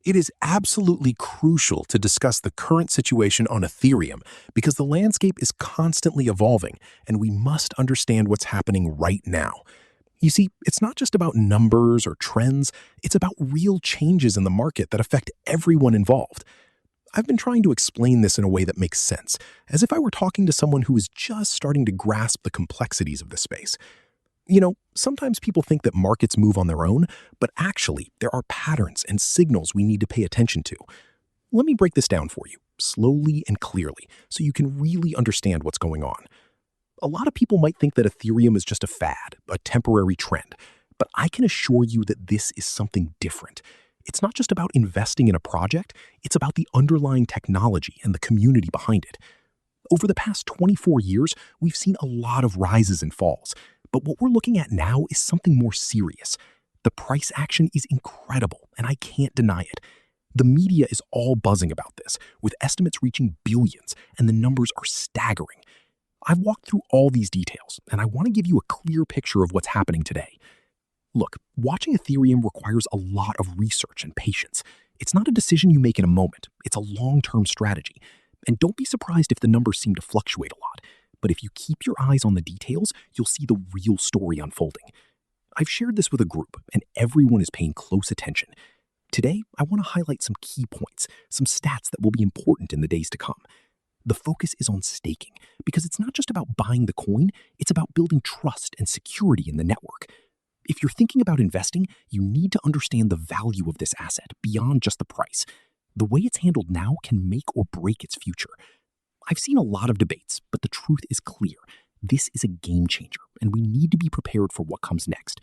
It is absolutely crucial to discuss the current situation on Ethereum because the landscape is constantly evolving and we must understand what's happening right now. You see, it's not just about numbers or trends, it's about real changes in the market that affect everyone involved. I've been trying to explain this in a way that makes sense, as if I were talking to someone who is just starting to grasp the complexities of the space. Sometimes people think that markets move on their own, but actually, there are patterns and signals we need to pay attention to. Let me break this down for you, slowly and clearly, so you can really understand what's going on. A lot of people might think that Ethereum is just a fad, a temporary trend, but I can assure you that this is something different. It's not just about investing in a project, it's about the underlying technology and the community behind it. Over the past 24 years, we've seen a lot of rises and falls, but what we're looking at now is something more serious. The price action is incredible, and I can't deny it. The media is all buzzing about this, with estimates reaching billions, and the numbers are staggering. I've walked through all these details, and I want to give you a clear picture of what's happening today. Look, watching Ethereum requires a lot of research and patience. It's not a decision you make in a moment, it's a long-term strategy. And don't be surprised if the numbers seem to fluctuate a lot. But if you keep your eyes on the details, you'll see the real story unfolding. I've shared this with a group, and everyone is paying close attention. Today, I want to highlight some key points, some stats that will be important in the days to come. The focus is on staking, because it's not just about buying the coin, it's about building trust and security in the network. If you're thinking about investing, you need to understand the value of this asset beyond just the price. The way it's handled now can make or break its future. I've seen a lot of debates, but the truth is clear. This is a game changer, and we need to be prepared for what comes next.